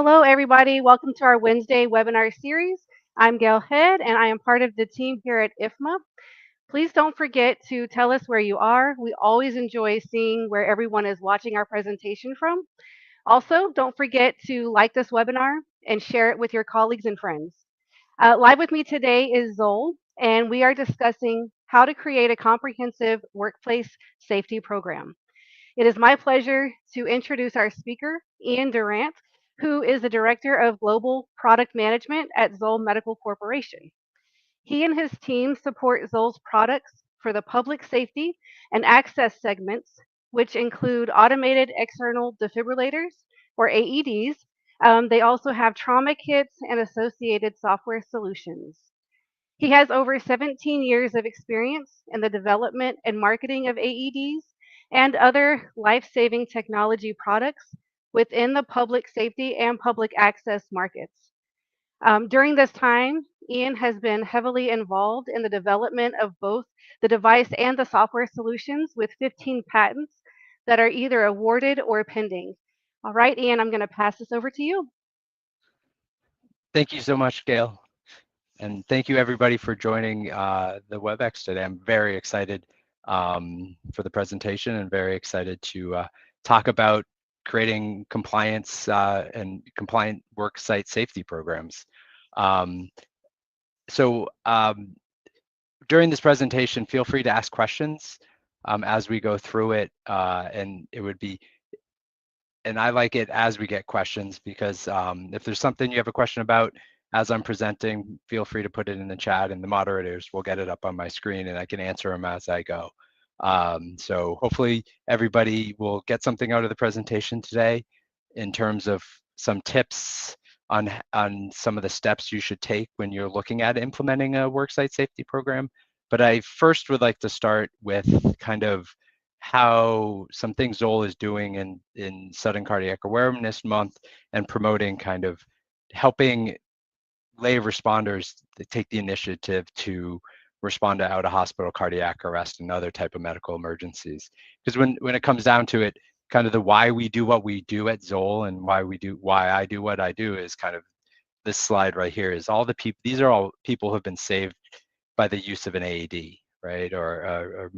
Hello, everybody. Welcome to our Wednesday webinar series. I'm Gail Head, and I am part of the team here at IFMA. Please don't forget to tell us where you are. We always enjoy seeing where everyone is watching our presentation from. Also, don't forget to like this webinar and share it with your colleagues and friends. Live with me today is Zol, and we are discussing how to create a comprehensive workplace safety program. It is my pleasure to introduce our speaker, Ian Durant, who is the Director of Global Product Management at Zoll Medical Corporation. He and his team support Zoll's products for the public safety and access segments, which include automated external defibrillators, or AEDs. They also have trauma kits and associated software solutions. He has over 17 years of experience in the development and marketing of AEDs and other life saving technology products within the public safety and public access markets. During this time, Ian has been heavily involved in the development of both the device and the software solutions with 15 patents that are either awarded or pending. All right, Ian, I'm going to pass this over to you. Thank you so much, Gail. And thank you everybody for joining the WebEx today. I'm very excited for the presentation and very excited to talk about creating compliance and compliant work site safety programs. During this presentation, feel free to ask questions as we go through it, and it would be, and I like it as we get questions because if there's something you have a question about as I'm presenting, feel free to put it in the chat and the moderators will get it up on my screen and I can answer them as I go. So hopefully everybody will get something out of the presentation today in terms of some tips on some of the steps you should take when you're looking at implementing a worksite safety program. But I first would like to start with kind of how some things Zoll is doing in Sudden Cardiac Awareness Month and promoting kind of helping lay responders to take the initiative to respond to out-of-hospital cardiac arrest and other type of medical emergencies. Because when it comes down to it, kind of the why we do what we do at Zoll and why I do what I do is kind of this slide right here is all the people, these are all people who have been saved by the use of an AED, right? Or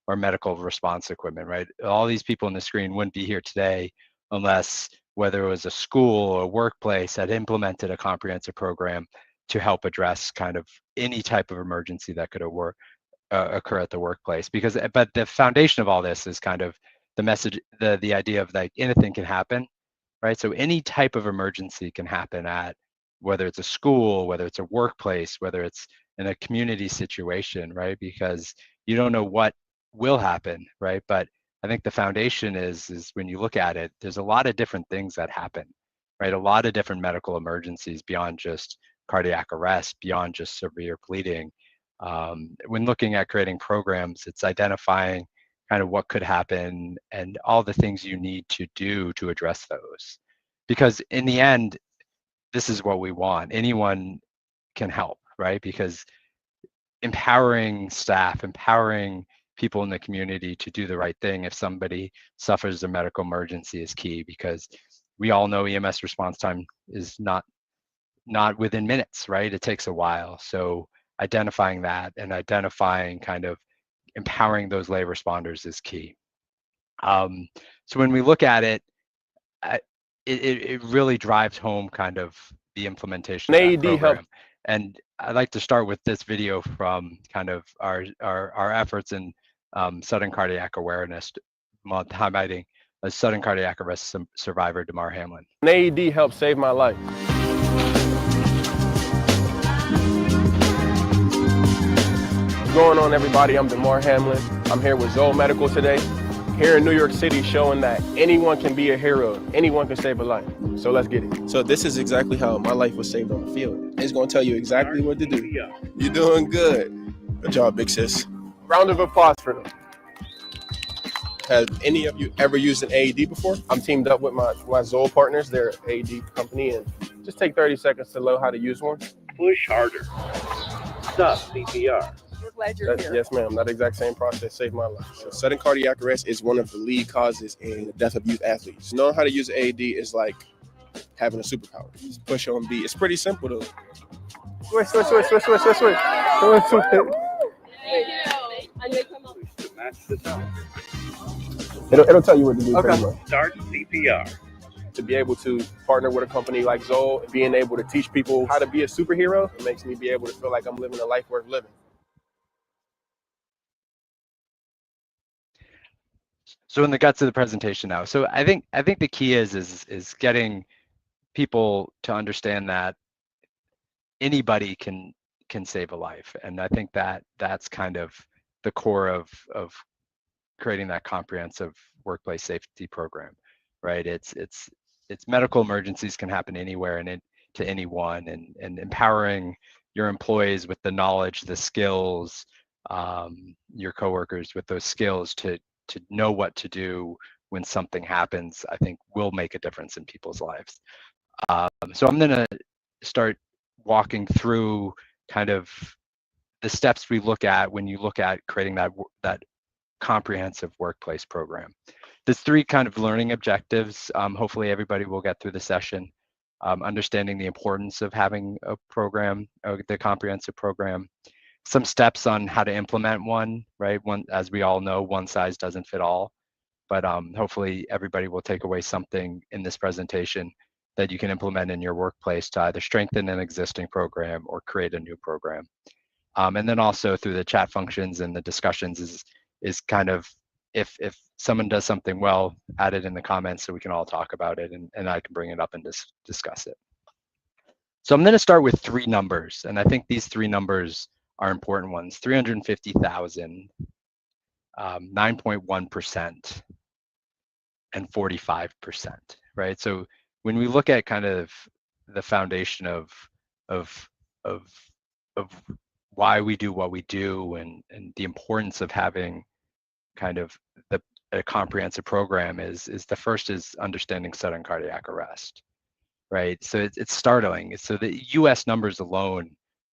medical response equipment, right? All these people on the screen wouldn't be here today unless whether it was a school or workplace had implemented a comprehensive program to help address kind of any type of emergency that could occur at the workplace. But the foundation of all this is kind of the message, the idea of like anything can happen, right? So any type of emergency can happen at whether it's a school, whether it's a workplace, whether it's in a community situation, right? Because you don't know what will happen, right? But I think the foundation is when you look at it, there's a lot of different things that happen, right? A lot of different medical emergencies beyond just cardiac arrest, beyond just severe bleeding. When looking at creating programs, it's identifying kind of what could happen and all the things you need to do to address those. Because in the end, this is what we want. Anyone can help, right? Because empowering staff, empowering people in the community to do the right thing if somebody suffers a medical emergency is key, because we all know EMS response time is not within minutes, right? It takes a while. So identifying that and identifying kind of empowering those lay responders is key. So when we look at it, it really drives home kind of the implementation of that program. And I'd like to start with this video from kind of our efforts in Sudden Cardiac Awareness Month, highlighting a sudden cardiac arrest survivor, Damar Hamlin. An AED helped save my life. What's going on, everybody? I'm Damar Hamlin. I'm here with Zoll Medical today, here in New York City, showing that anyone can be a hero, anyone can save a life. So let's get it. So this is exactly how my life was saved on the field. It's going to tell you exactly what to do. You're doing good. Good job, big sis. Round of applause for them. Have any of you ever used an AED before? I'm teamed up with my Zoll partners. They're an AED company, and just take 30 seconds to learn how to use one. Push harder. Stop CPR. We're glad you're here. Yes, ma'am. That exact same process saved my life. So sudden cardiac arrest is one of the lead causes in the death of youth athletes. Knowing how to use an AED is like having a superpower. Just push on beat. It's pretty simple though. Switch. To match the sound. It'll tell you what to do. Okay. Pretty much. Start CPR. To be able to partner with a company like Zoll, being able to teach people how to be a superhero, it makes me be able to feel like I'm living a life worth living. So in the guts of the presentation now. So I think the key is getting people to understand that anybody can save a life, and I think that's kind of the core of creating that comprehensive workplace safety program, right? It's medical emergencies can happen anywhere and to anyone, and empowering your employees with the knowledge, the skills, your coworkers with those skills to know what to do when something happens, I think will make a difference in people's lives. So I'm gonna start walking through kind of the steps we look at when you look at creating that comprehensive workplace program. There's 3 kind of learning objectives. Hopefully everybody will get through the session. Understanding the importance of having a program, the comprehensive program. Some steps on how to implement one, right? As we all know, one size doesn't fit all. But hopefully everybody will take away something in this presentation that you can implement in your workplace to either strengthen an existing program or create a new program. And then also through the chat functions and the discussions is kind of, if someone does something well, add it in the comments so we can all talk about it, and I can bring it up and discuss it. So I'm going to start with 3 numbers, and I think these 3 numbers are important ones: 350,000, 9.1%, and 45%, right? So when we look at kind of the foundation of why we do what we do, and the importance of having kind of a comprehensive program, is the first is understanding sudden cardiac arrest, right? So it's startling. So the U.S. numbers alone,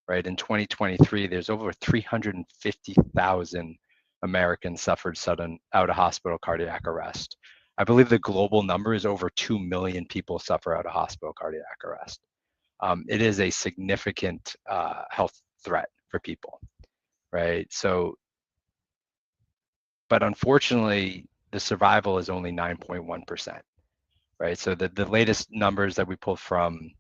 right, in 2023, there's over 350,000 Americans suffered sudden out-of-hospital cardiac arrest. I believe the global number is over 2 million people suffer out-of-hospital cardiac arrest. It is a significant health threat for people, right? So, but unfortunately, the survival is only 9.1%, right? So the latest numbers that we pulled from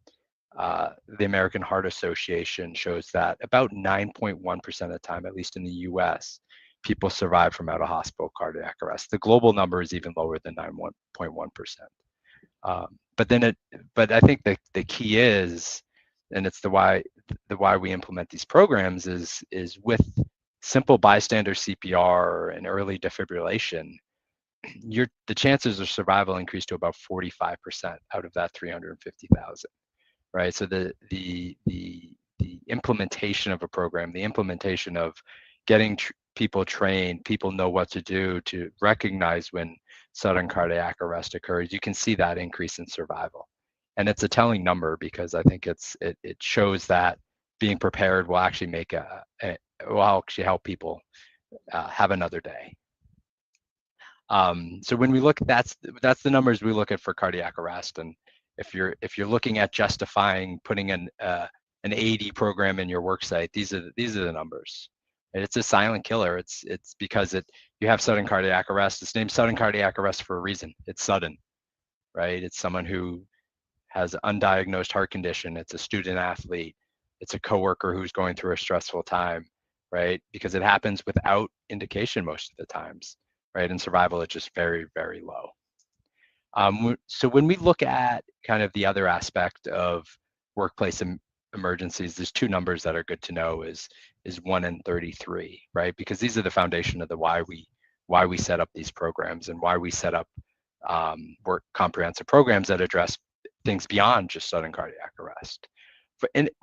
the American Heart Association shows that about 9.1% of the time, at least in the US, people survive from out-of-hospital cardiac arrest. The global number is even lower than 9.1%. But I think the key is, and it's the why we implement these programs, is with simple bystander CPR and early defibrillation, the chances of survival increase to about 45% out of that 350,000, right? So the implementation of a program, the implementation of getting people trained, people know what to do to recognize when sudden cardiac arrest occurs, you can see that increase in survival. And it's a telling number, because I think it shows that being prepared will actually will actually help people have another day. So when we look, that's the numbers we look at for cardiac arrest. And if you're looking at justifying putting an AED program in your work site, these are the numbers. And it's a silent killer. It's because you have sudden cardiac arrest. It's named sudden cardiac arrest for a reason. It's sudden, right? It's someone who has undiagnosed heart condition. It's a student athlete. It's a coworker who's going through a stressful time, right? Because it happens without indication most of the times, right? And survival is just very, very low. So when we look at kind of the other aspect of workplace emergencies, there's 2 numbers that are good to know, is 1 and 33, right? Because these are the foundation of why we set up these programs, and why we set up comprehensive programs that address things beyond just sudden cardiac arrest.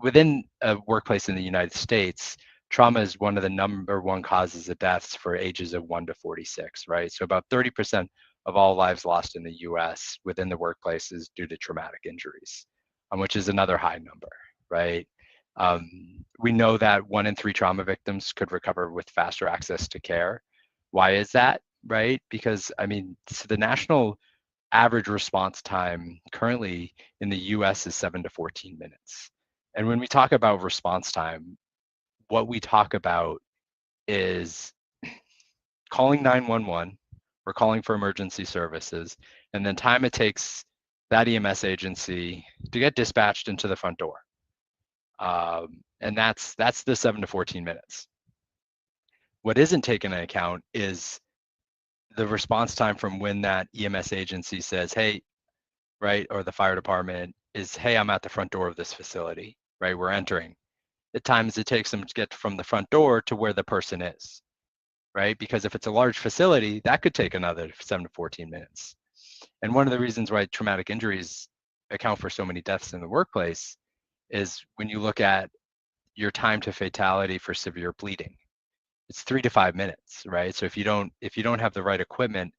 Within a workplace in the United States, trauma is one of the number 1 causes of deaths for ages of 1 to 46, right? So about 30% of all lives lost in the US within the workplace is due to traumatic injuries, which is another high number, right? We know that 1 in 3 trauma victims could recover with faster access to care. Why is that, right? Because, I mean, so the National average response time currently in the US is 7 to 14 minutes. And when we talk about response time, what we talk about is calling 911 or calling for emergency services, and then time it takes that EMS agency to get dispatched into the front door. And that's the 7 to 14 minutes. What isn't taken into account is the response time from when that EMS agency says, hey, right, or the fire department is, hey, I'm at the front door of this facility, right, we're entering. The times it takes them to get from the front door to where the person is, right? Because if it's a large facility, that could take another 7 to 14 minutes. And one of the reasons why traumatic injuries account for so many deaths in the workplace is when you look at your time to fatality for severe bleeding, it's 3 to 5 minutes, right? So if you don't have the right equipment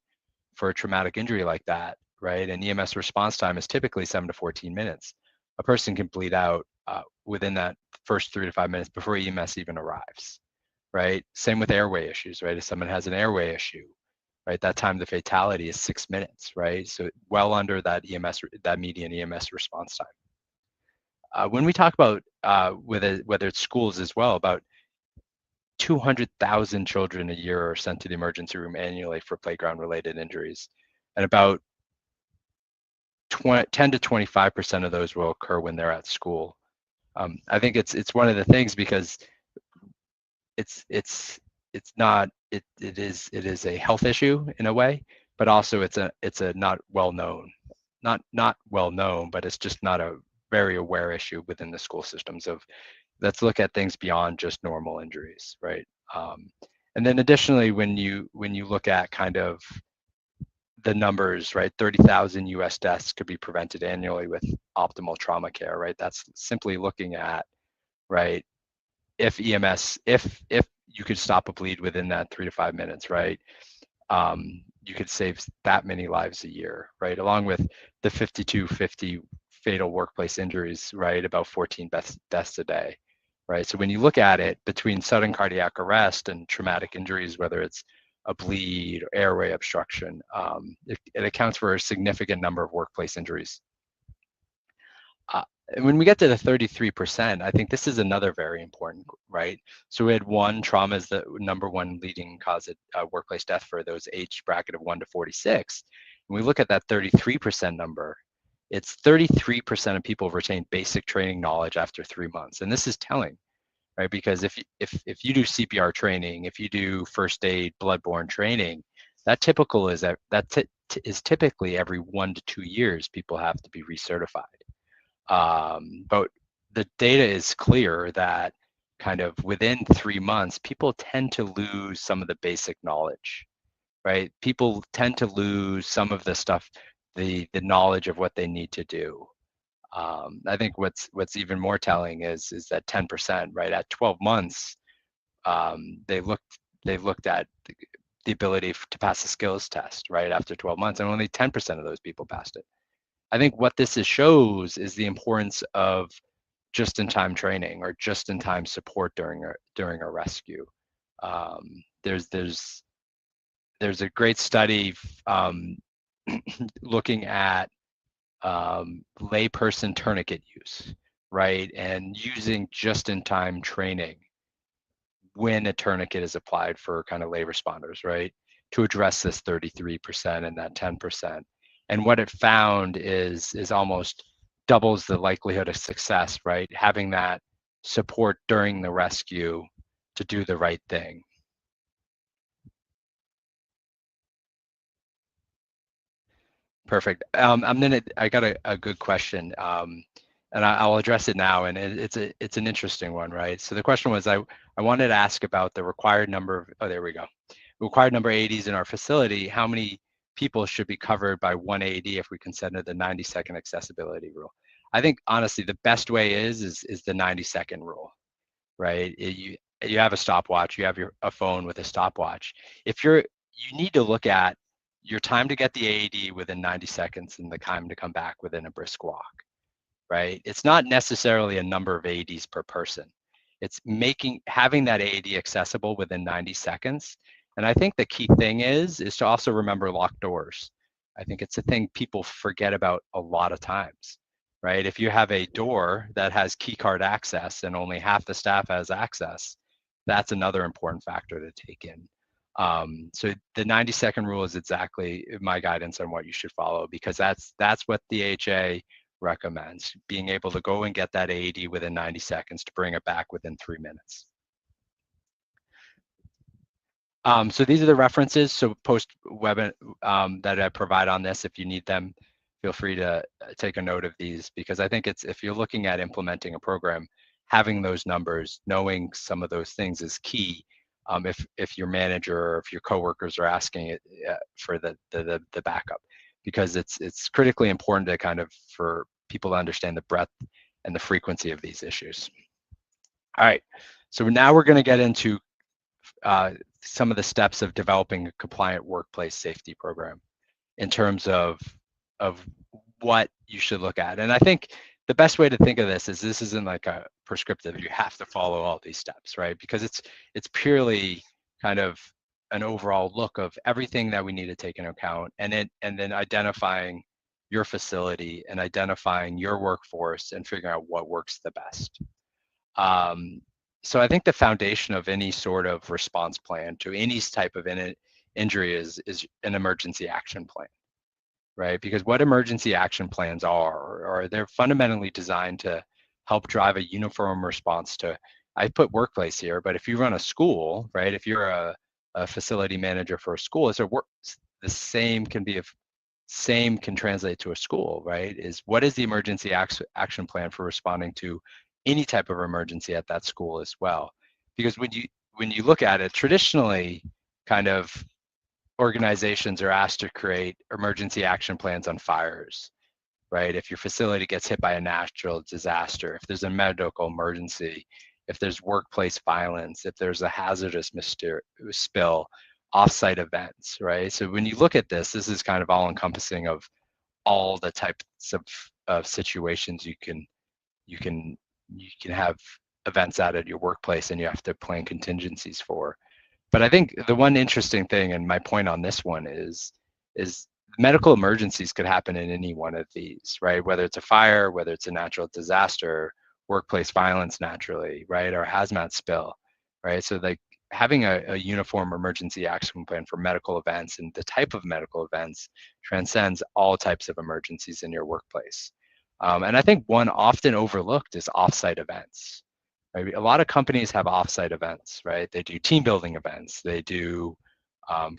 for a traumatic injury like that, right, and EMS response time is typically 7 to 14 minutes, a person can bleed out within that first 3 to 5 minutes before EMS even arrives, right? Same with airway issues, right? If someone has an airway issue, right, that time to fatality is 6 minutes, right? So well under that median EMS response time. When we talk about whether it's schools as well, about 200,000 children a year are sent to the emergency room annually for playground-related injuries, and about 10 to 25% of those will occur when they're at school. I think it's one of the things because it is a health issue in a way, but also it's a not well known, but it's just not a very aware issue within the school systems of, let's look at things beyond just normal injuries, right? And then additionally, when you look at kind of the numbers, right, 30,000 US deaths could be prevented annually with optimal trauma care, right? That's simply looking at, right, if you could stop a bleed within that 3 to 5 minutes, right, you could save that many lives a year, right? Along with the 5250 fatal workplace injuries, right, about 14 deaths a day, right? So when you look at it between sudden cardiac arrest and traumatic injuries, whether it's a bleed or airway obstruction, it accounts for a significant number of workplace injuries. And when we get to the 33%, I think this is another very important, right? So we had trauma is the #1 leading cause of workplace death for those age bracket of 1 to 46. When we look at that 33% number, it's 33% of people retain basic training knowledge after 3 months. And this is telling, right? Because if you do CPR training, if you do first aid, bloodborne training, that is typically every 1 to 2 years people have to be recertified. But the data is clear that kind of within 3 months, people tend to lose some of the basic knowledge, right? People tend to lose some of the stuff, the knowledge of what they need to do. I think what's even more telling is that 10%, right, at 12 months, they looked at the ability to pass the skills test, right, after 12 months, and only 10% of those people passed it. I think what this shows is the importance of just-in-time training or just-in-time support during a rescue. There's a great study looking at layperson tourniquet use, right, and using just-in-time training when a tourniquet is applied for kind of lay responders, right, to address this 33% and that 10%. And what it found is almost doubles the likelihood of success, right? Having that support during the rescue to do the right thing. Perfect. I got a good question, and I'll address it now. And it's an interesting one, right? So the question was, I wanted to ask about the required number of, there we go, required number of AEDs in our facility. How many people should be covered by one AED if we consider the 90-second accessibility rule? I think honestly, the best way is the 90-second rule, right? You have a stopwatch, you have a phone with a stopwatch. You need to look at your time to get the AED within 90 seconds and the time to come back within a brisk walk, right? It's not necessarily a number of AEDs per person. It's having that AED accessible within 90 seconds. And I think the key thing is to also remember locked doors. I think it's a thing people forget about a lot of times, right? If you have a door that has key card access and only half the staff has access, that's another important factor to take in. So the 90-second rule is exactly my guidance on what you should follow, because that's what the AHA recommends, being able to go and get that AED within 90 seconds to bring it back within 3 minutes. So these are the references, so post-web that I provide on this. If you need them, feel free to take a note of these, because I think it's, if you're looking at implementing a program, having those numbers, knowing some of those things is key. If your manager or if your coworkers are asking it for the backup, because it's critically important to kind of, for people to understand the breadth and the frequency of these issues. All right, so now we're going to get into some of the steps of developing a compliant workplace safety program in terms of what you should look at. And I think the best way to think of this isn't like a prescriptive, you have to follow all these steps, right? Because it's purely kind of an overall look of everything that we need to take into account, and then identifying your facility and identifying your workforce and figuring out what works the best. So I think the foundation of any sort of response plan to any type of injury is an emergency action plan, right? Because what emergency action plans are they're fundamentally designed to help drive a uniform response to, I put workplace here, but if you run a school, right? If you're a facility manager for a school, the same can translate to a school, right? Is what is the emergency action plan for responding to any type of emergency at that school as well? Because when you look at it, traditionally, kind of organizations are asked to create emergency action plans on fires, right? If your facility gets hit by a natural disaster, if there's a medical emergency, if there's workplace violence, if there's a hazardous spill, offsite events, right? So when you look at this is kind of all encompassing of all the types of situations you can have events out at your workplace and you have to plan contingencies for. But I think the one interesting thing, and my point on this one is medical emergencies could happen in any one of these, right? Whether it's a fire, whether it's a natural disaster, workplace violence naturally, right? Or hazmat spill, right? So like having a uniform emergency action plan for medical events and the type of medical events transcends all types of emergencies in your workplace. And I think one often overlooked is offsite events. Right? A lot of companies have offsite events, right? They do team building events, they do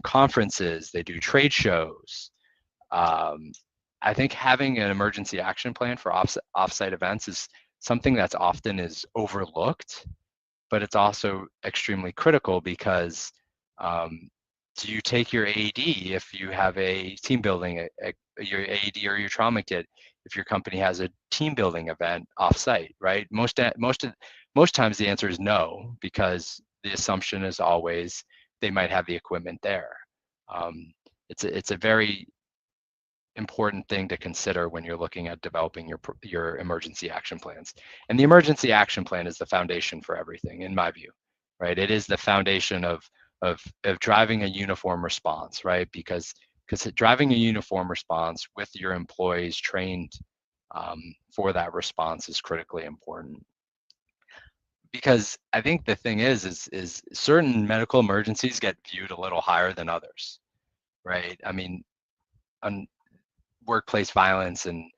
conferences, they do trade shows. I think having an emergency action plan for offsite events is something that's often is overlooked, but it's also extremely critical because do you take your AED if you have a team building, your AED or your trauma kit if your company has a team building event offsite, right? Most times the answer is no, because the assumption is always they might have the equipment there. It's a very important thing to consider when you're looking at developing your emergency action plans. And the emergency action plan is the foundation for everything, in my view, right? It is the foundation of driving a uniform response, right? Because driving a uniform response with your employees trained for that response is critically important. Because I think the thing is certain medical emergencies get viewed a little higher than others, right? I mean, on workplace violence and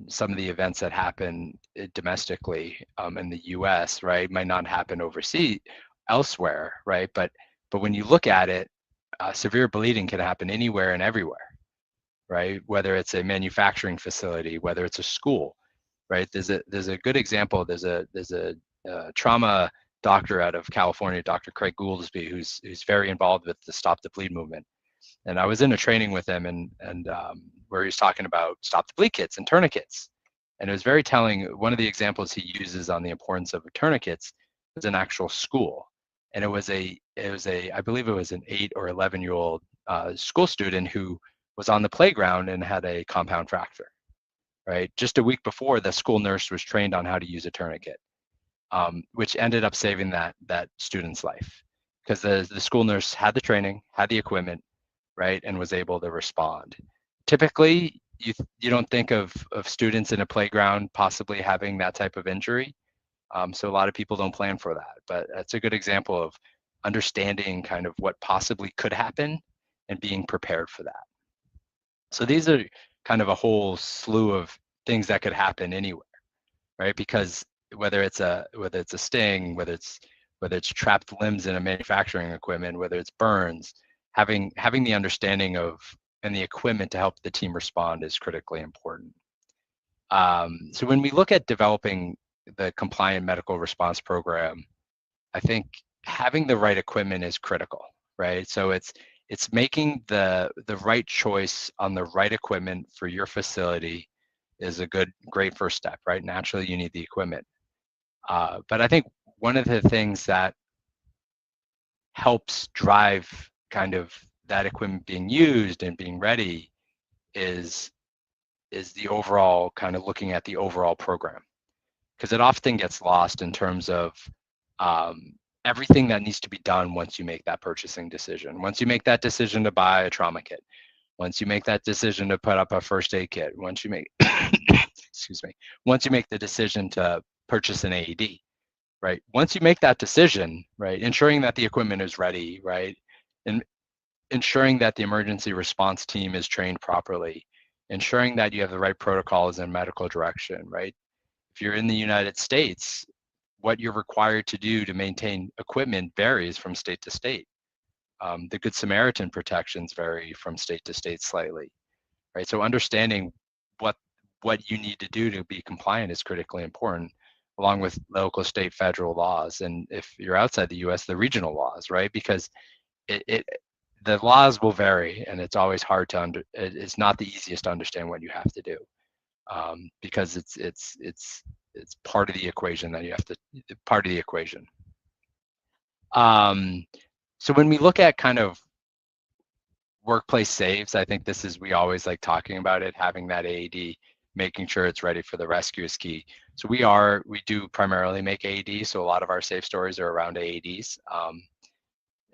some of the events that happen domestically in the U.S., right, might not happen overseas elsewhere, right? But when you look at it, severe bleeding can happen anywhere and everywhere, right? Whether it's a manufacturing facility, whether it's a school, right? There's a good example. There's a trauma doctor out of California, Dr. Craig Gouldsby, who's very involved with the Stop the Bleed movement. And I was in a training with him and where he was talking about stop the bleed kits and tourniquets. And it was very telling. One of the examples he uses on the importance of tourniquets was an actual school. And it was I believe it was an 8 or 11-year-old school student who was on the playground and had a compound fracture, right? Just a week before, the school nurse was trained on how to use a tourniquet, which ended up saving that student's life, because the school nurse had the training, had the equipment, right, and was able to respond. typically, you don't think of students in a playground possibly having that type of injury. So a lot of people don't plan for that, but that's a good example of understanding kind of what possibly could happen and being prepared for that. So these are kind of a whole slew of things that could happen anywhere, right? Because whether it's a sting, whether it's trapped limbs in a manufacturing equipment, whether it's burns, having the understanding of and the equipment to help the team respond is critically important. So when we look at developing the compliant medical response program, I think having the right equipment is critical, right? So it's making the right choice on the right equipment for your facility is a great first step, right? Naturally, you need the equipment. But I think one of the things that helps drive kind of that equipment being used and being ready is the overall kind of looking at the overall program, because it often gets lost in terms of everything that needs to be done once you make that purchasing decision. Once you make that decision to buy a trauma kit, once you make that decision to put up a first aid kit, once you make excuse me, once you make the decision to purchase an AED, right? Once you make that decision, right, ensuring that the equipment is ready, right, and ensuring that the emergency response team is trained properly, ensuring that you have the right protocols and medical direction, right? If you're in the United States, what you're required to do to maintain equipment varies from state to state. The Good Samaritan protections vary from state to state slightly, right? So understanding what you need to do to be compliant is critically important, along with local, state, federal laws, and if you're outside the U.S., the regional laws, right? Because the laws will vary, and it's always hard to it's not the easiest to understand what you have to do, because it's part of the equation that you have to part of the equation. So when we look at kind of workplace saves, I think we always like talking about it, having that AED, making sure it's ready for the rescue is key. So we do primarily make AEDs, so a lot of our safe stories are around AEDs,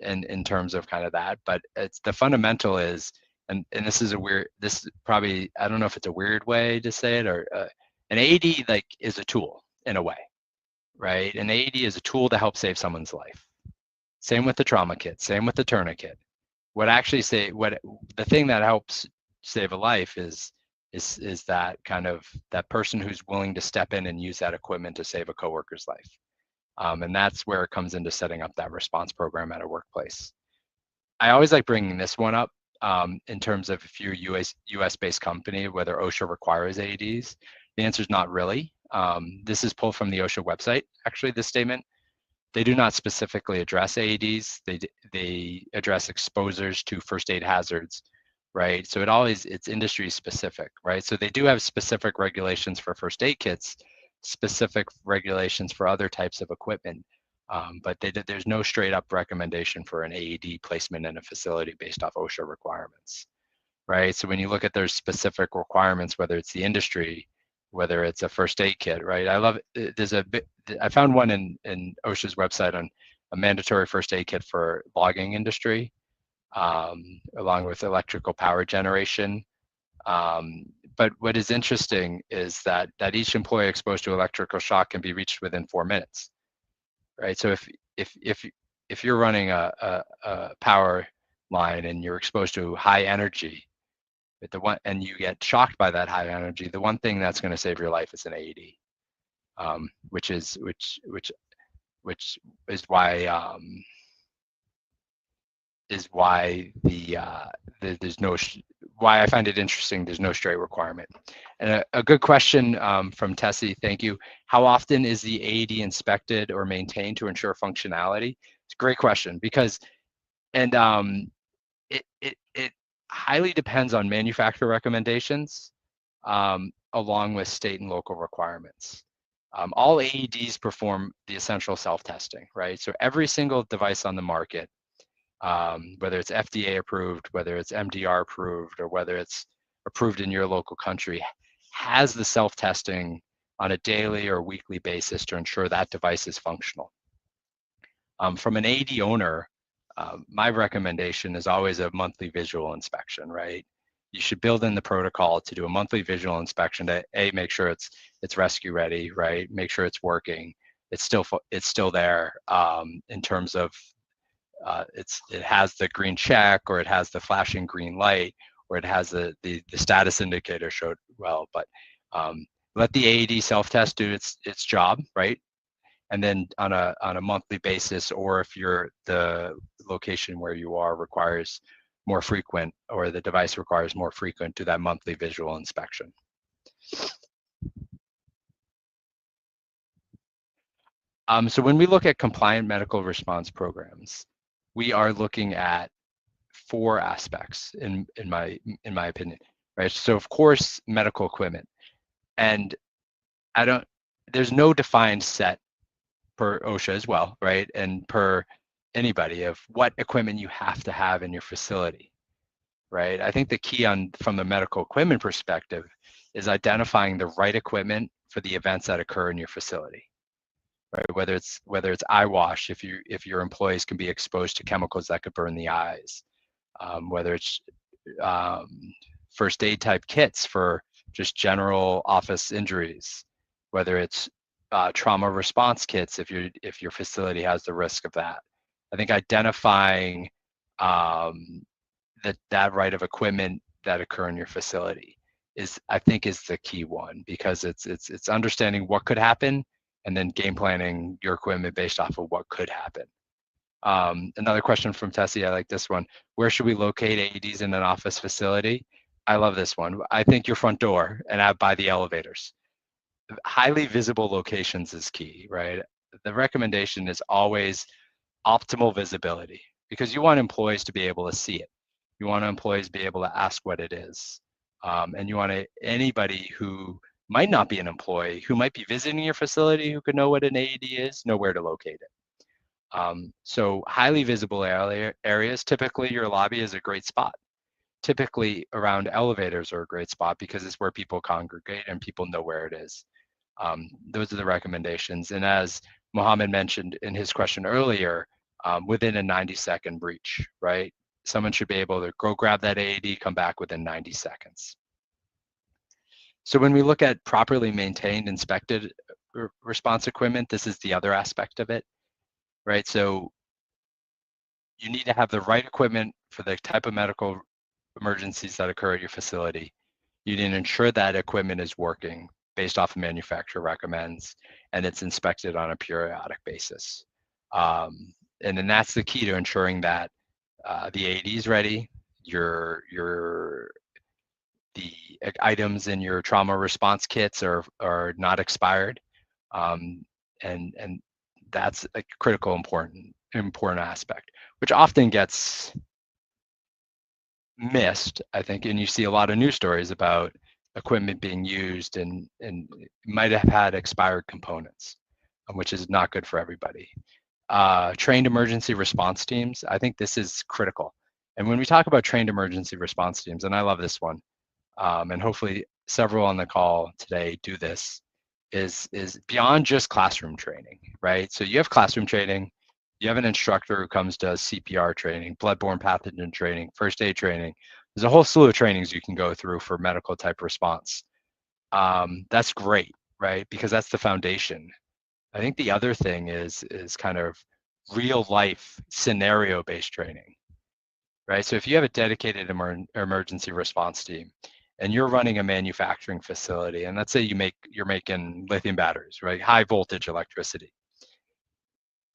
in terms of kind of that, but it's the fundamental is, and this is probably, I don't know if it's a weird way to say it, or an AED like is a tool in a way, right? An AED is a tool to help save someone's life. Same with the trauma kit, same with the tourniquet. The thing that helps save a life is that kind of that person who's willing to step in and use that equipment to save a coworker's life. And that's where it comes into setting up that response program at a workplace. I always like bringing this one up in terms of if you're a US-based company, whether OSHA requires AEDs. The answer is not really. This is pulled from the OSHA website, actually, this statement. They do not specifically address AEDs. They address exposures to first aid hazards, right? So it's industry specific, right? So they do have specific regulations for first aid kits, specific regulations for other types of equipment, but there's no straight up recommendation for an AED placement in a facility based off OSHA requirements, right? So when you look at their specific requirements, whether it's the industry, whether it's a first aid kit, right? I love it. I found one in OSHA's website on a mandatory first aid kit for logging industry, along with electrical power generation. But what is interesting is that each employee exposed to electrical shock can be reached within 4 minutes, right? So if you're running a power line and you're exposed to high energy, and you get shocked by that high energy, the one thing that's going to save your life is an AED, which is why why I find it interesting. There's no straight requirement. And a good question from Tessie, thank you. How often is the AED inspected or maintained to ensure functionality? It's a great question because, and it highly depends on manufacturer recommendations, along with state and local requirements. All AEDs perform the essential self-testing, right? So every single device on the market, whether it's FDA approved, whether it's MDR approved, or whether it's approved in your local country, has the self-testing on a daily or weekly basis to ensure that device is functional. From an AED owner, my recommendation is always a monthly visual inspection, right? you should build in the protocol to do a monthly visual inspection to make sure it's rescue ready, right? Make sure it's working. It's still there in terms of it has the green check, or it has the flashing green light, or it has the status indicator showed well. But let the AED self-test do its job, right? And then on a monthly basis, or if the location where you are requires more frequent, or the device requires more frequent, do that monthly visual inspection. So when we look at compliant medical response programs, we are looking at 4 aspects in my opinion, right? So of course, medical equipment, and there's no defined set per OSHA as well, right? And per anybody of what equipment you have to have in your facility, right? I think the key from the medical equipment perspective is identifying the right equipment for the events that occur in your facility, right? Whether it's eye wash, if your employees can be exposed to chemicals that could burn the eyes, whether it's first aid type kits for just general office injuries, whether it's trauma response kits if your facility has the risk of that. I think identifying that right of equipment that occur in your facility is the key one, because it's understanding what could happen and then game planning your equipment based off of what could happen. Another question from Tessie, I like this one. Where should we locate AEDs in an office facility? I love this one. I think your front door and out by the elevators. Highly visible locations is key, right? The recommendation is always optimal visibility, because you want employees to be able to see it. You want employees to be able to ask what it is. And you want anybody who might not be an employee, who might be visiting your facility, who could know what an AED is, know where to locate it. So highly visible areas, typically your lobby is a great spot. Typically around elevators are a great spot, because it's where people congregate and people know where it is. Those are the recommendations. And as Mohammed mentioned in his question earlier, within a 90-second breach, right? Someone should be able to go grab that AED, come back within 90 seconds. So when we look at properly maintained, inspected response equipment, this is the other aspect of it, right? So you need to have the right equipment for the type of medical emergencies that occur at your facility. You need to ensure that equipment is working based off of manufacturer recommends, and it's inspected on a periodic basis. And then that's the key to ensuring that the AED is ready, the items in your trauma response kits are not expired, and that's a critical important aspect, which often gets missed, I think. And you see a lot of news stories about equipment being used and might have had expired components, which is not good for everybody. Trained emergency response teams, I think this is critical. And when we talk about trained emergency response teams, and I love this one, and hopefully several on the call today do this, is beyond just classroom training, right? So you have classroom training, you have an instructor who comes to CPR training, bloodborne pathogen training, first aid training. There's a whole slew of trainings you can go through for medical type response. That's great, right? Because that's the foundation. I think the other thing is kind of real life scenario based training, right? So if you have a dedicated emergency response team and you're running a manufacturing facility, and let's say you're making lithium batteries, right? High voltage electricity.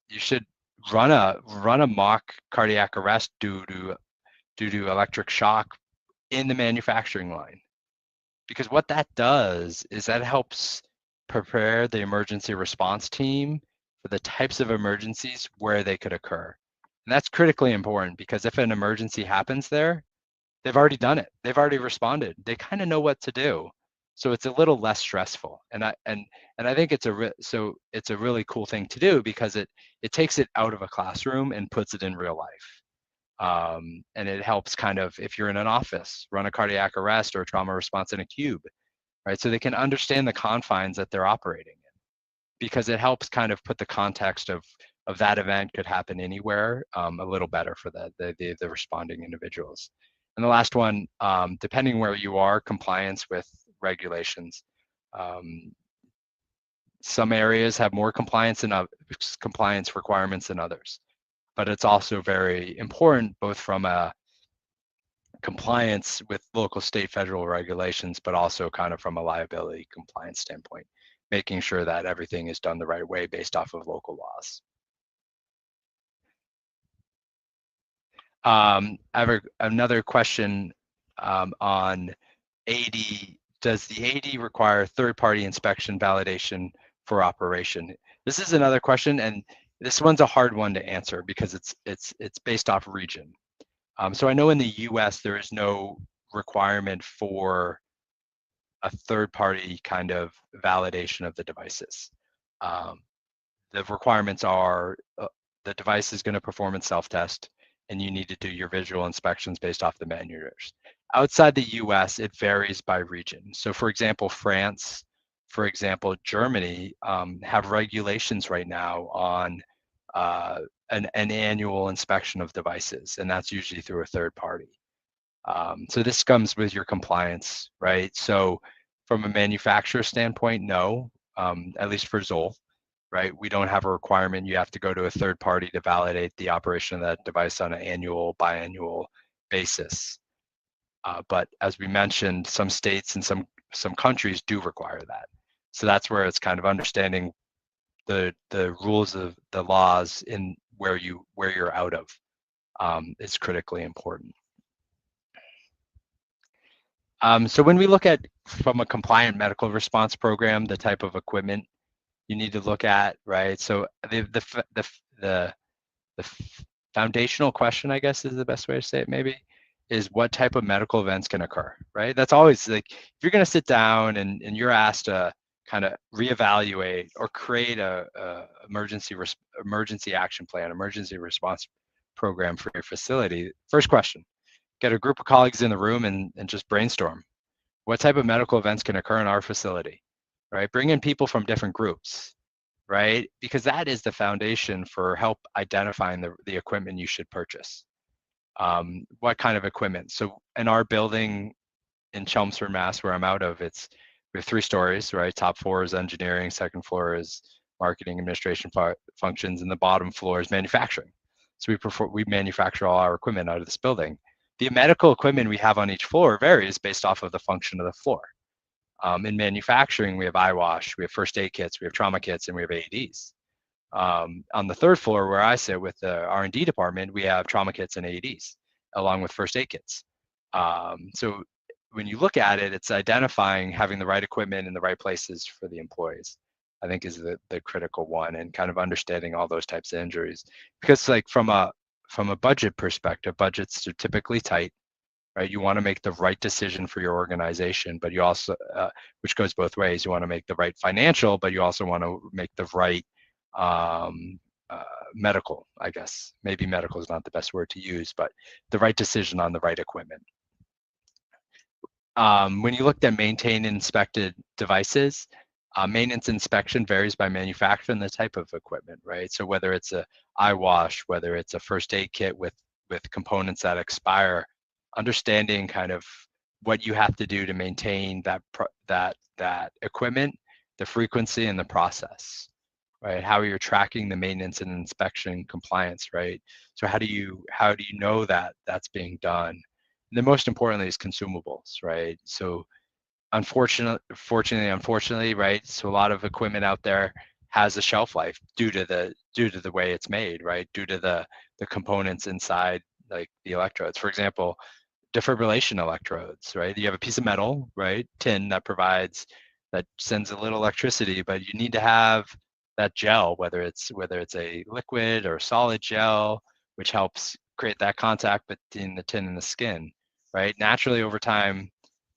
You should run a mock cardiac arrest due to electric shock in the manufacturing line. Because what that does is that helps prepare the emergency response team for the types of emergencies where they could occur. And that's critically important, because if an emergency happens there, they've already done it. They've already responded. They kind of know what to do. So it's a little less stressful. And I think it's a really cool thing to do, because it takes it out of a classroom and puts it in real life. And it helps kind of, if you're in an office, run a cardiac arrest or a trauma response in a cube, right? So they can understand the confines that they're operating in, because it helps kind of put the context of that event could happen anywhere a little better for the responding individuals. And the last one, depending where you are, compliance with regulations. Some areas have more compliance requirements than others, but it's also very important both from a compliance with local, state, federal regulations, but also kind of from a liability compliance standpoint, making sure that everything is done the right way based off of local laws. I have another question on AD. Does the AD require third-party inspection validation for operation? This is another question, and this one's a hard one to answer because it's based off region. So I know in the US there is no requirement for a third-party kind of validation of the devices. The requirements are the device is going to perform a self-test, and you need to do your visual inspections based off the manuals. Outside the US, it varies by region. So for example, France, for example, Germany have regulations right now on an annual inspection of devices, and that's usually through a third party. So this comes with your compliance, right? So from a manufacturer standpoint, no, at least for Zoll, right? We don't have a requirement. You have to go to a third party to validate the operation of that device on an annual, biannual basis. But as we mentioned, some states and some countries do require that. So that's where it's kind of understanding the rules of the laws in where you're out of is critically important. So when we look at from a compliant medical response program, the type of equipment you need to look at, right? So the foundational question, I guess, is the best way to say it, maybe, is what type of medical events can occur, right? That's always like, if you're going to sit down and you're asked to kind of reevaluate or create a emergency action plan, emergency response program for your facility, first question, get a group of colleagues in the room and just brainstorm. What type of medical events can occur in our facility, right? Bring in people from different groups, right? Because that is the foundation for help identifying the equipment you should purchase. What kind of equipment? So in our building in Chelmsford, Mass, where I'm out of, we have 3 stories, right? Top floor is engineering, second floor is marketing, administration functions, and the bottom floor is manufacturing. So we manufacture all our equipment out of this building. The medical equipment we have on each floor varies based off of the function of the floor. In manufacturing, we have eyewash, we have first aid kits, we have trauma kits, and we have AEDs. On the 3rd floor where I sit with the R&D department, we have trauma kits and AEDs along with first aid kits. So when you look at it, it's identifying having the right equipment in the right places for the employees, I think, is the critical one, and kind of understanding all those types of injuries. Because like from a budget perspective, budgets are typically tight, right? You want to make the right decision for your organization, but you also, which goes both ways, you want to make the right financial, but you also want to make the right medical, I guess. Maybe medical is not the best word to use, but the right decision on the right equipment. When you looked at maintained and inspected devices, maintenance inspection varies by manufacturer and the type of equipment, right? So whether it's a eyewash, whether it's a first aid kit with components that expire, understanding kind of what you have to do to maintain that equipment, the frequency and the process, right? How you're tracking the maintenance and inspection compliance, right? So how do you know that that's being done? And then most importantly is consumables, right? So unfortunately, right? So a lot of equipment out there has a shelf life due to the way it's made, right? Due to the components inside, like the electrodes. For example, defibrillation electrodes, right? You have a piece of metal, right? Tin that sends a little electricity, but you need to have that gel, whether it's a liquid or solid gel, which helps create that contact between the tin and the skin, right? Naturally, over time,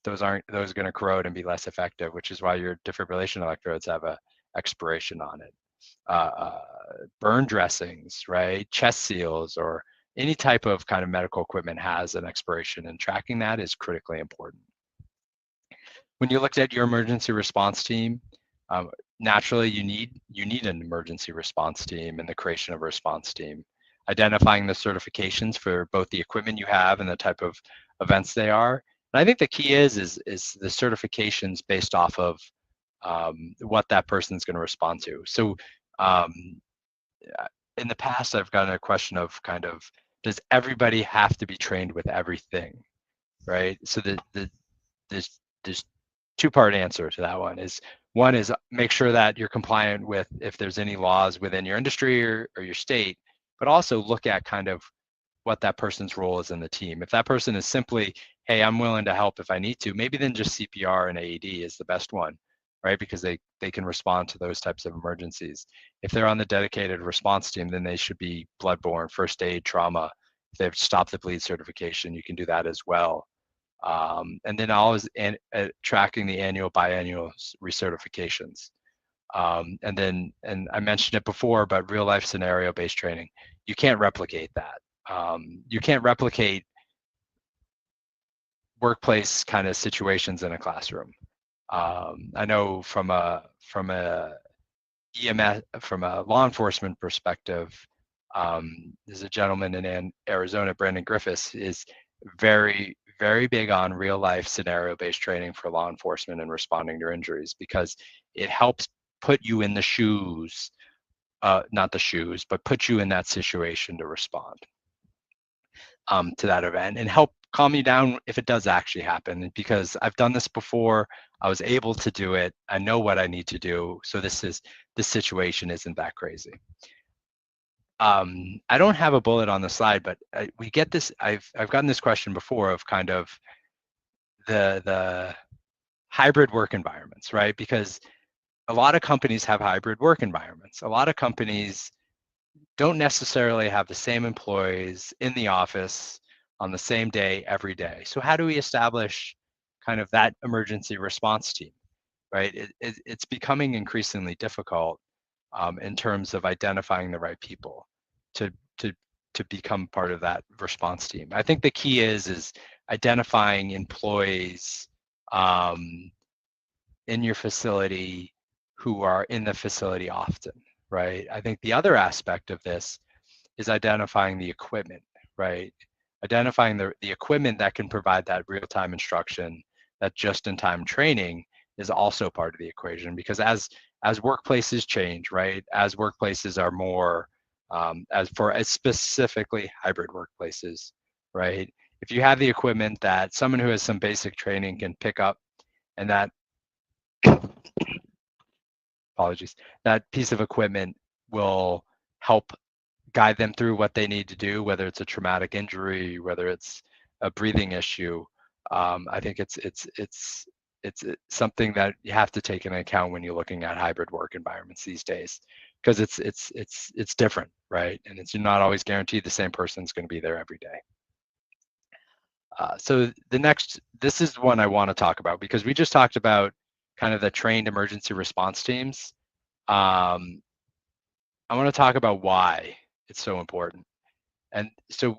those are going to corrode and be less effective, which is why your defibrillation electrodes have a expiration on it. Burn dressings, right? Chest seals or any type of kind of medical equipment has an expiration, and tracking that is critically important. When you looked at your emergency response team, naturally you need an emergency response team and the creation of a response team. Identifying the certifications for both the equipment you have and the type of events they are. And I think the key is the certifications based off of what that person's going to respond to. So in the past, I've gotten a question of kind of, does everybody have to be trained with everything, right? So there's two-part answer to that one. One is make sure that you're compliant with if there's any laws within your industry or your state, but also look at kind of what that person's role is in the team. If that person is simply, hey, I'm willing to help if I need to, maybe then just CPR and AED is the best one, right? Because they can respond to those types of emergencies. If they're on the dedicated response team, then they should be bloodborne, first aid, trauma. If they have Stop the Bleed certification, you can do that as well. And then always tracking the annual, biannual recertifications. And I mentioned it before, but real life scenario based training, you can't replicate that. You can't replicate workplace kind of situations in a classroom. I know from a EMS, from a law enforcement perspective, there's a gentleman in Arizona, Brandon Griffiths, is very, very big on real life scenario based training for law enforcement and responding to injuries, because it helps put you in the shoes, not the shoes, but put you in that situation to respond to that event and help calm you down if it does actually happen. Because I've done this before, I was able to do it, I know what I need to do, so this situation isn't that crazy. I don't have a bullet on the slide, but we get this, I've gotten this question before of kind of the hybrid work environments, right? Because a lot of companies have hybrid work environments. A lot of companies don't necessarily have the same employees in the office on the same day every day. So how do we establish kind of that emergency response team, right? It's becoming increasingly difficult in terms of identifying the right people to become part of that response team. I think the key is identifying employees in your facility who are in the facility often, right? I think the other aspect of this is identifying the equipment, right? Identifying the equipment that can provide that real-time instruction, that just-in-time training is also part of the equation, because as workplaces change, right? As workplaces are more, as specifically hybrid workplaces, right? If you have the equipment that someone who has some basic training can pick up, and that apologies, that piece of equipment will help guide them through what they need to do, whether it's a traumatic injury, whether it's a breathing issue. I think it's something that you have to take into account when you're looking at hybrid work environments these days, because it's different, right? And you're not always guaranteed the same person's going to be there every day. So this is one I want to talk about, because we just talked about kind of the trained emergency response teams. I want to talk about why it's so important. And so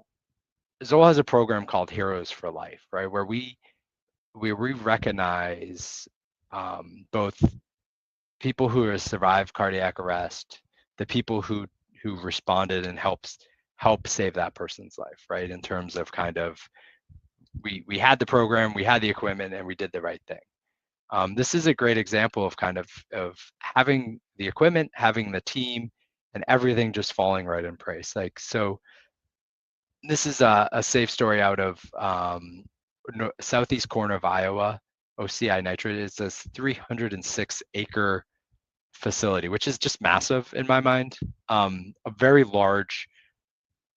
Zoll has a program called Heroes for Life, right? Where we recognize both people who have survived cardiac arrest, the people who responded and help save that person's life, right? In terms of kind of, we had the program, we had the equipment, and we did the right thing. This is a great example of kind of having the equipment, having the team, and everything just falling right in place. Like, so this is a safe story out of southeast corner of Iowa. OCI Nitrate is a 306-acre facility, which is just massive in my mind. A very large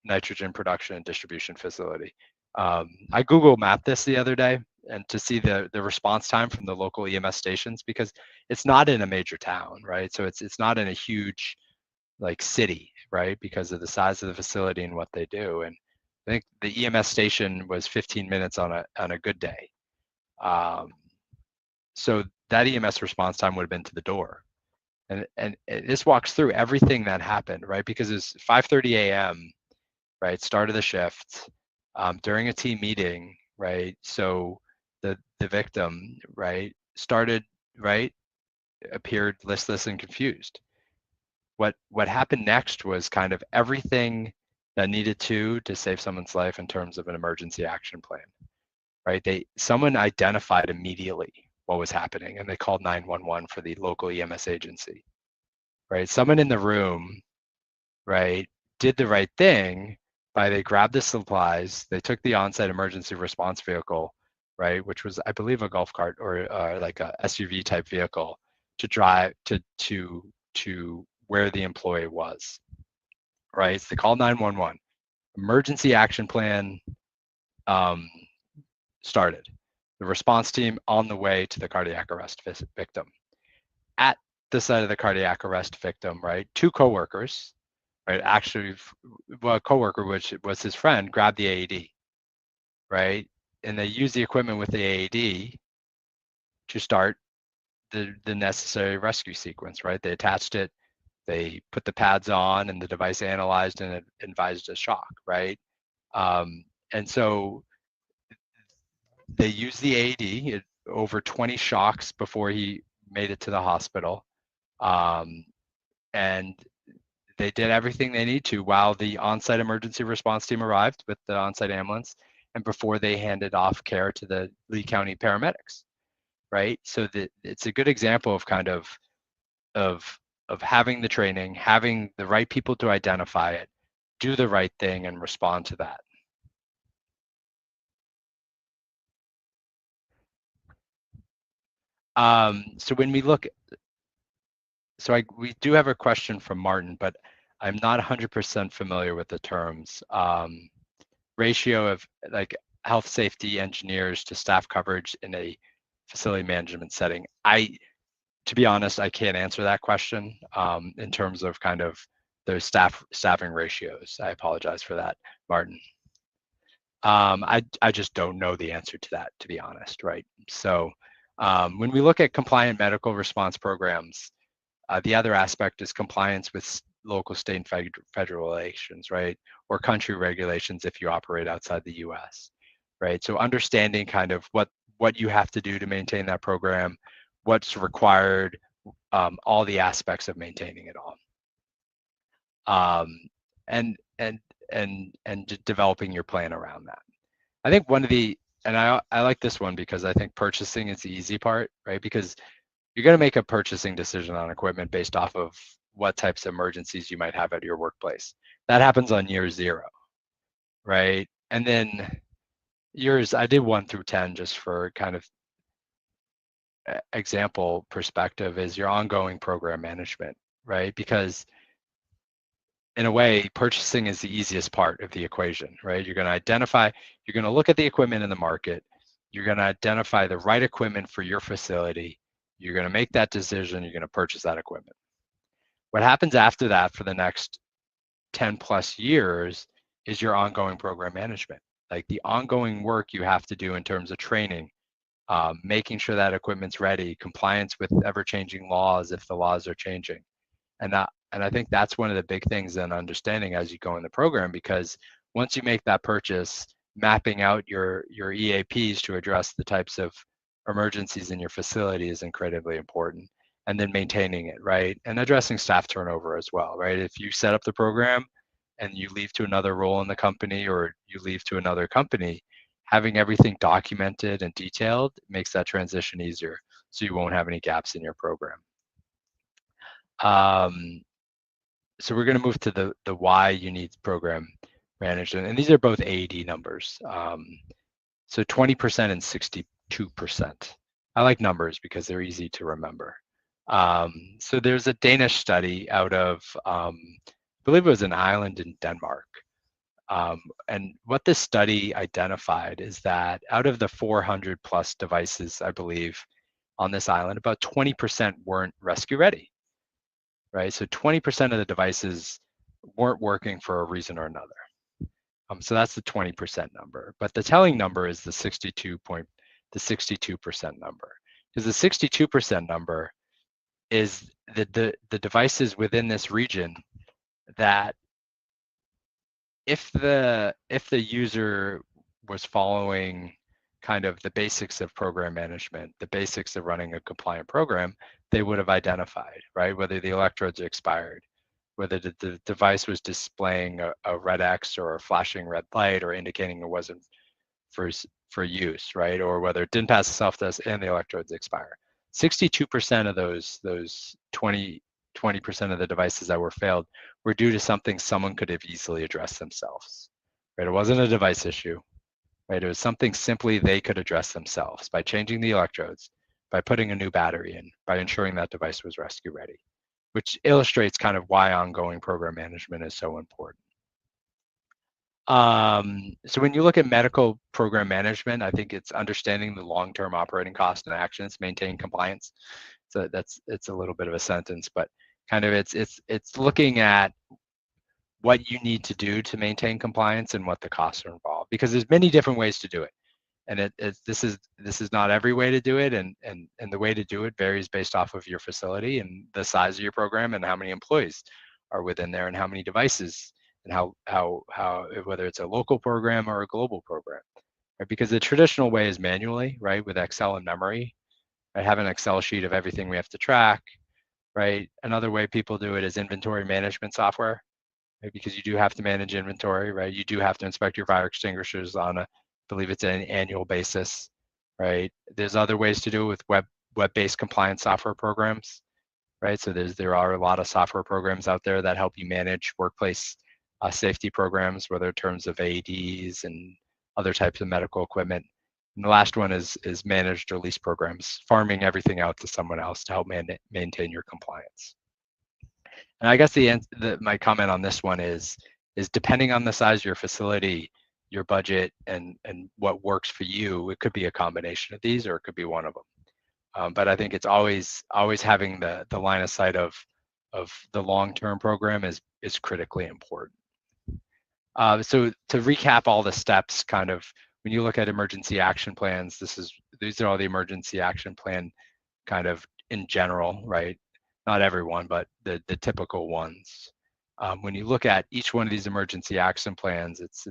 nitrogen production and distribution facility. I Google mapped this the other day, and to see the response time from the local EMS stations, because it's not in a major town, right? So it's not in a huge like city, right? Because of the size of the facility and what they do. And I think the EMS station was 15 minutes on a good day. So that EMS response time would have been to the door. And this walks through everything that happened, right? Because it's 5:30 a.m., right? Start of the shift, during a team meeting, right? So the victim, right, started, right, appeared listless and confused. What happened next was kind of everything that needed to save someone's life in terms of an emergency action plan, right? Someone identified immediately what was happening, and they called 911 for the local EMS agency, right? Someone in the room, right, did the right thing by they grabbed the supplies, they took the on-site emergency response vehicle, right, which was, I believe, a golf cart or like a SUV type vehicle, to drive to where the employee was, right? So they called 911. Emergency action plan started. The response team on the way to the cardiac arrest victim. At the site of the cardiac arrest victim, right, two coworkers, right, actually, well, a coworker, which was his friend, grabbed the AED, right, and they used the equipment with the AED to start the necessary rescue sequence, right? They attached it, they put the pads on, and the device analyzed and it advised a shock, right? And so they used the AED, over 20 shocks before he made it to the hospital. And they did everything they need to while the on-site emergency response team arrived with the on-site ambulance, and before they handed off care to the Lee County paramedics, right? So it's a good example of kind of having the training, having the right people to identify it, do the right thing, and respond to that. So when we look, we do have a question from Martin, but I'm not 100% familiar with the terms. Ratio of like health safety engineers to staff coverage in a facility management setting. To be honest, I can't answer that question in terms of kind of those staffing ratios. I apologize for that, Martin. I just don't know the answer to that, to be honest, right? So when we look at compliant medical response programs, the other aspect is compliance with local, state, and federal regulations, right? Or country regulations if you operate outside the US, right? So understanding kind of what you have to do to maintain that program, what's required, all the aspects of maintaining it all. And developing your plan around that. I think one of the, and I like this one because I think purchasing is the easy part, right? Because you're going to make a purchasing decision on equipment based off of what types of emergencies you might have at your workplace. That happens on year 0, right? And then years, I did 1 through 10 just for kind of example perspective, is your ongoing program management, right? Because in a way, purchasing is the easiest part of the equation, right? You're going to identify, you're going to look at the equipment in the market, you're going to identify the right equipment for your facility, you're going to make that decision, you're going to purchase that equipment. What happens after that for the next 10 plus years is your ongoing program management, like the ongoing work you have to do in terms of training, making sure that equipment's ready, compliance with ever-changing laws if the laws are changing. And I think that's one of the big things in understanding as you go in the program, because once you make that purchase, mapping out your EAPs to address the types of emergencies in your facility is incredibly important. And then maintaining it, right? And addressing staff turnover as well, right? If you set up the program and you leave to another role in the company, or you leave to another company, having everything documented and detailed makes that transition easier, so you won't have any gaps in your program. So we're going to move to the why you need program management, and these are both AED numbers. So 20% and 62%. I like numbers because they're easy to remember. So there's a Danish study out of, I believe it was an island in Denmark. And what this study identified is that out of the 400 plus devices, I believe, on this island, about 20% weren't rescue ready, right? So 20% of the devices weren't working for a reason or another. So that's the 20% number. But the telling number is the 62% number, because the 62% number is the devices within this region that if the user was following kind of the basics of program management, the basics of running a compliant program, they would have identified, right? Whether the electrodes expired, whether the device was displaying a red X or a flashing red light or indicating it wasn't for for use, right? Or whether it didn't pass the self-test and the electrodes expire. 62% of those 20% of the devices that were failed were due to something someone could have easily addressed themselves, right? It wasn't a device issue, right? It was something simply they could address themselves by changing the electrodes, by putting a new battery in, by ensuring that device was rescue ready, which illustrates kind of why ongoing program management is so important. So when you look at medical program management, I think it's understanding the long-term operating costs and actions, maintain compliance. So it's a little bit of a sentence, but kind of it's looking at what you need to do to maintain compliance and what the costs are involved, because there's many different ways to do it. And this is not every way to do it, and the way to do it varies based off of your facility and the size of your program and how many employees are within there and how many devices and how whether it's a local program or a global program, right? Because the traditional way is manually, right, with Excel and memory. I have an Excel sheet of everything we have to track, right? Another way people do it is inventory management software, right? Because you do have to manage inventory, right? You do have to inspect your fire extinguishers on I believe it's an annual basis, right? There's other ways to do it with web-based compliance software programs, right? So there are a lot of software programs out there that help you manage workplace safety programs, whether in terms of AEDs and other types of medical equipment. And the last one is managed or lease programs, farming everything out to someone else to help maintain your compliance. And I guess my comment on this one is depending on the size of your facility, your budget, and what works for you, it could be a combination of these or it could be one of them. But I think it's always having the line of sight of the long-term program is critically important. So to recap all the steps, kind of when you look at emergency action plans, these are all the emergency action plan kind of in general, right? Not everyone, but the typical ones. When you look at each one of these emergency action plans, it's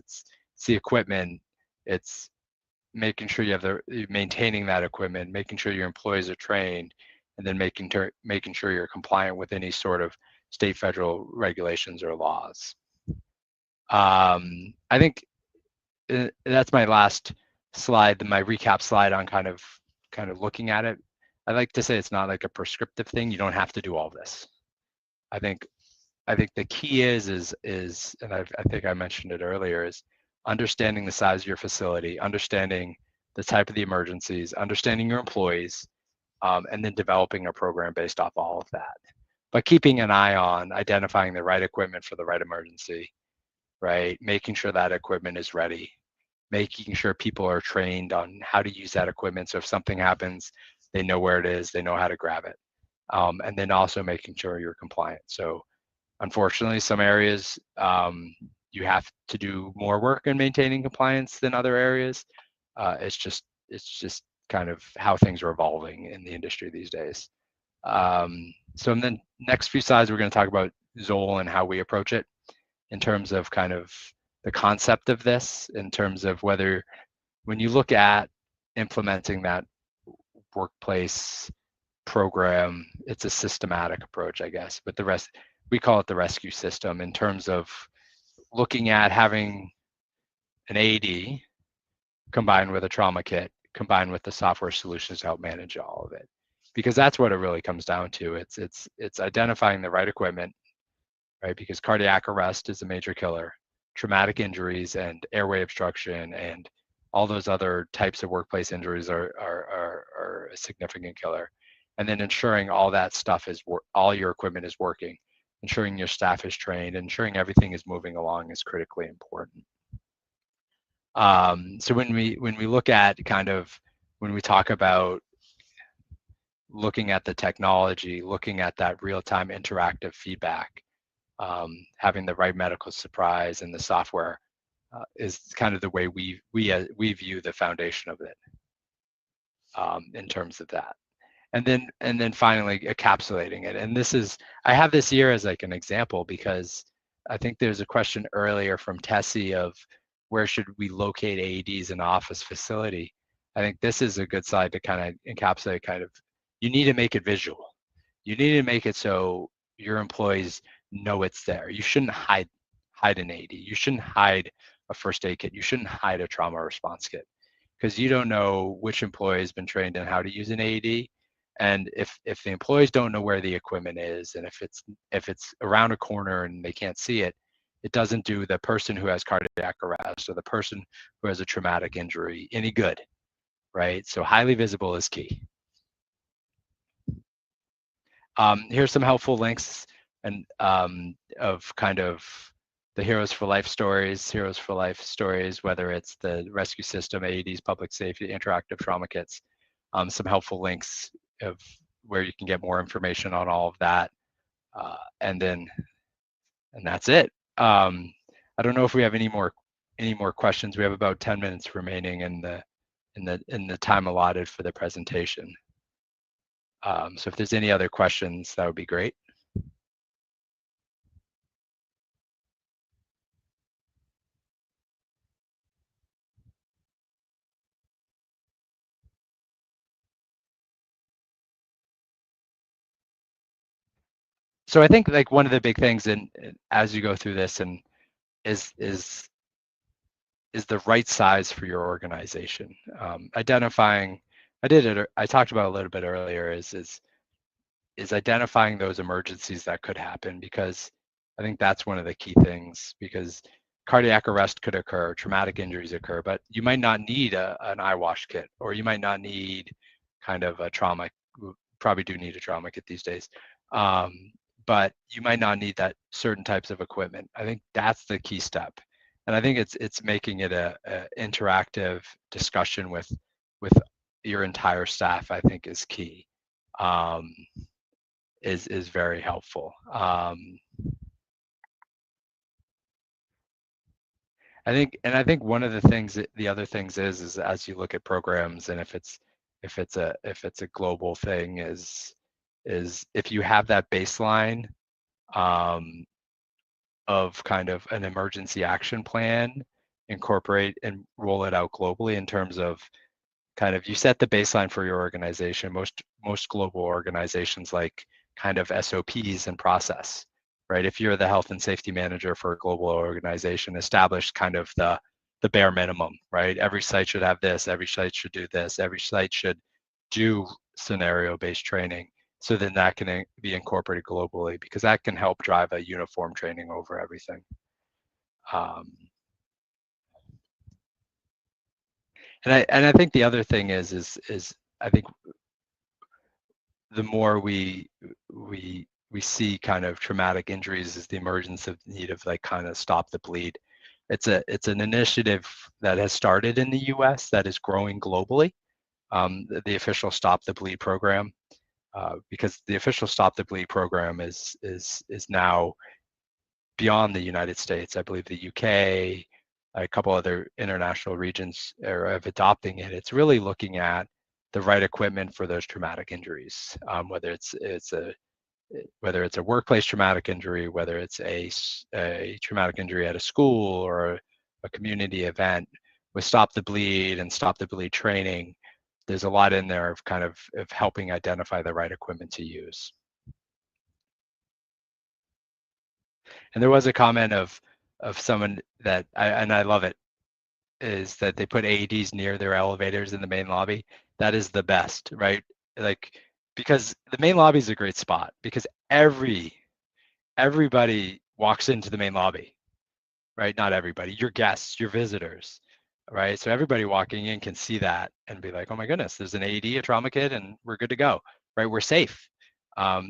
the equipment, it's making sure you're maintaining that equipment, making sure your employees are trained, and then making sure you're compliant with any sort of state, federal regulations or laws. I think that's my last slide, my recap slide on kind of looking at it. I like to say it's not like a prescriptive thing. You don't have to do all this. I think the key is, and I think I mentioned it earlier, is understanding the size of your facility, understanding the type of the emergencies, understanding your employees, and then developing a program based off all of that. But keeping an eye on identifying the right equipment for the right emergency, right? Making sure that equipment is ready, making sure people are trained on how to use that equipment. So if something happens, they know where it is, they know how to grab it. And then also making sure you're compliant. So unfortunately, some areas you have to do more work in maintaining compliance than other areas. It's just kind of how things are evolving in the industry these days. So in the next few slides, we're going to talk about Zoll and how we approach it in terms of kind of the concept of this, in terms of whether when you look at implementing that workplace program, it's a systematic approach, I guess, but the rest, we call it the rescue system, in terms of looking at having an AED combined with a trauma kit, combined with the software solutions to help manage all of it. Because that's what it really comes down to. It's identifying the right equipment, right? Because cardiac arrest is a major killer, traumatic injuries and airway obstruction and all those other types of workplace injuries are a significant killer. And then ensuring all that stuff all your equipment is working, ensuring your staff is trained, ensuring everything is moving along is critically important. So when we look at when we talk about looking at the technology, looking at that real-time interactive feedback, having the right medical surprise and the software is kind of the way we view the foundation of it in terms of that. And then finally encapsulating it. And I have this here as like an example because I think there's a question earlier from Tessie of where should we locate AEDs in an office facility. I think this is a good slide to kind of encapsulate you need to make it visual. You need to make it so your employees know it's there. You shouldn't hide an AED. You shouldn't hide a first aid kit. You shouldn't hide a trauma response kit, because you don't know which employee has been trained in how to use an AED. And if the employees don't know where the equipment is, and if it's around a corner and they can't see it, it doesn't do the person who has cardiac arrest or the person who has a traumatic injury any good, right? So highly visible is key. Here's some helpful links and of kind of the Heroes for Life stories, whether it's the rescue system, AEDs, public safety, interactive trauma kits, some helpful links of where you can get more information on all of that. And that's it. I don't know if we have any more questions. We have about 10 minutes remaining in the time allotted for the presentation. So if there's any other questions, that would be great. So I think like one of the big things, and as you go through this, and is the right size for your organization. Identifying, I talked about a little bit earlier, is identifying those emergencies that could happen, because I think that's one of the key things, because cardiac arrest could occur, traumatic injuries occur, but you might not need an eyewash kit, or you might not need kind of a trauma. Probably do need a trauma kit these days. But you might not need that certain types of equipment. I think that's the key step. And I think it's making it a interactive discussion with your entire staff, I think is key, is very helpful. I think one of the other things is as you look at programs, and if it's a global thing, is if you have that baseline of kind of an emergency action plan, incorporate and roll it out globally in terms of kind of, you set the baseline for your organization. Most global organizations like kind of SOPs and process, right? If you're the health and safety manager for a global organization, establish kind of the bare minimum, right? Every site should have this, every site should do this, every site should do scenario-based training, so then that can be incorporated globally, because that can help drive a uniform training over everything. And I think the other thing is I think the more we see kind of traumatic injuries is the emergence of need of like kind of stop the bleed. It's an initiative that has started in the US that is growing globally. The official Stop the Bleed program, because the official Stop the Bleed program is now beyond the United States. I believe the UK, a couple other international regions are adopting it. It's really looking at the right equipment for those traumatic injuries, whether it's a workplace traumatic injury, whether it's a traumatic injury at a school or a community event. With Stop the Bleed and Stop the Bleed training, there's a lot in there of kind of helping identify the right equipment to use. And there was a comment of someone that I love it, is that they put AEDs near their elevators in the main lobby. That is the best, right? Like, because the main lobby is a great spot, because everybody walks into the main lobby, right? Not everybody, your guests, your visitors, right? So everybody walking in can see that and be like, oh my goodness, there's an AED, a trauma kit, and we're good to go, right? We're safe.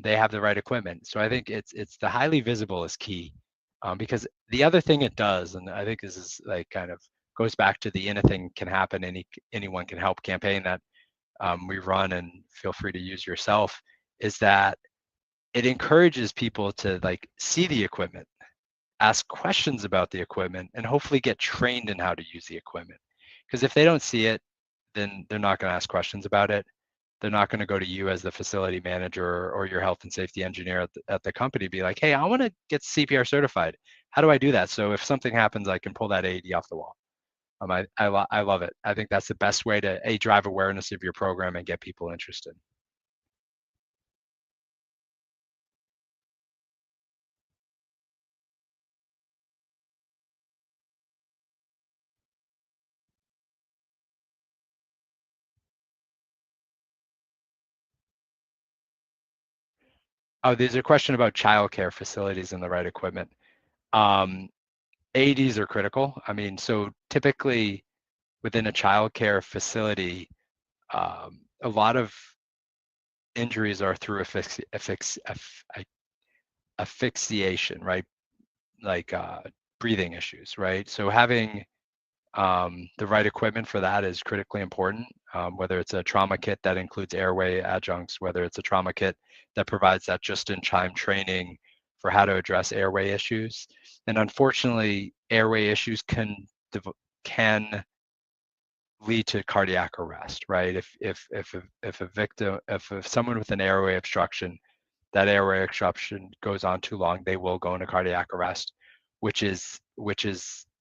They have the right equipment. So I think it's the highly visible is key, because the other thing it does, and I think this is like kind of goes back to the anything can happen, anyone can help campaign that we run, and feel free to use yourself, is that it encourages people to like see the equipment, ask questions about the equipment, and hopefully get trained in how to use the equipment. Because if they don't see it, then they're not going to ask questions about it. They're not going to go to you as the facility manager or your health and safety engineer at the company, be like, hey, I want to get CPR certified. How do I do that? So if something happens, I can pull that AED off the wall. I love it. I think that's the best way to drive awareness of your program and get people interested. Oh, there's a question about childcare facilities and the right equipment. AEDs are critical. I mean, so typically within a childcare facility, a lot of injuries are through asphyxiation, right? Like breathing issues, right? So having the right equipment for that is critically important, whether it's a trauma kit that includes airway adjuncts, whether it's a trauma kit that provides that just-in-time training for how to address airway issues. And unfortunately, airway issues can lead to cardiac arrest, right? If a victim, if someone with an airway obstruction, that airway obstruction goes on too long, they will go into cardiac arrest, which is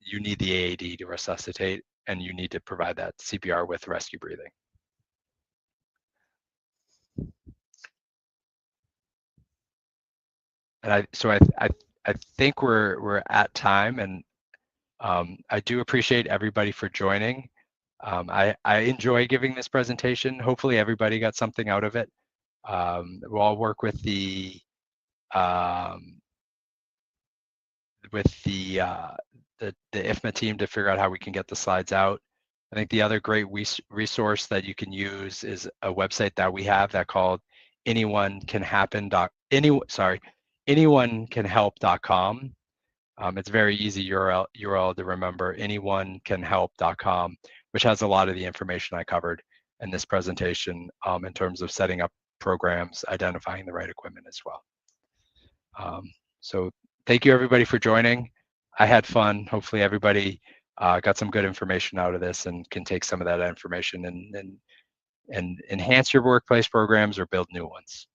you need the AED to resuscitate, and you need to provide that CPR with rescue breathing. And I think we're at time, and I do appreciate everybody for joining. I enjoy giving this presentation. Hopefully everybody got something out of it. We'll all work with the IFMA team to figure out how we can get the slides out. I think the other great resource that you can use is a website that we have that called anyonecanhelp.com. It's very easy URL to remember, anyonecanhelp.com, which has a lot of the information I covered in this presentation in terms of setting up programs, identifying the right equipment as well. So thank you everybody for joining. I had fun. Hopefully everybody got some good information out of this and can take some of that information and enhance your workplace programs or build new ones.